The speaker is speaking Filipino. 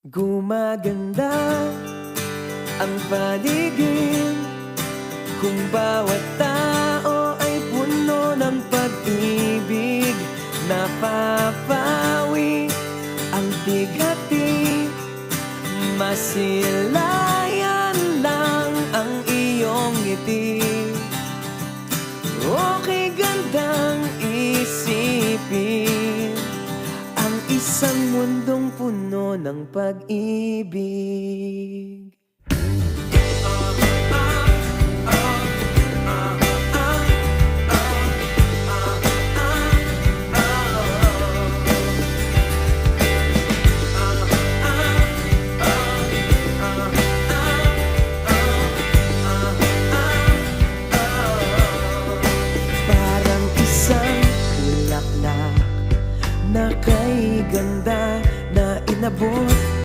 Gumaganda ang paligid kung bawat tao ay puno ng pag-ibig. Napapawi ang bigati, masilayan lang ang iyong ngiti. Okay gandang isipin ang isang mundong puno ng pag-ibig.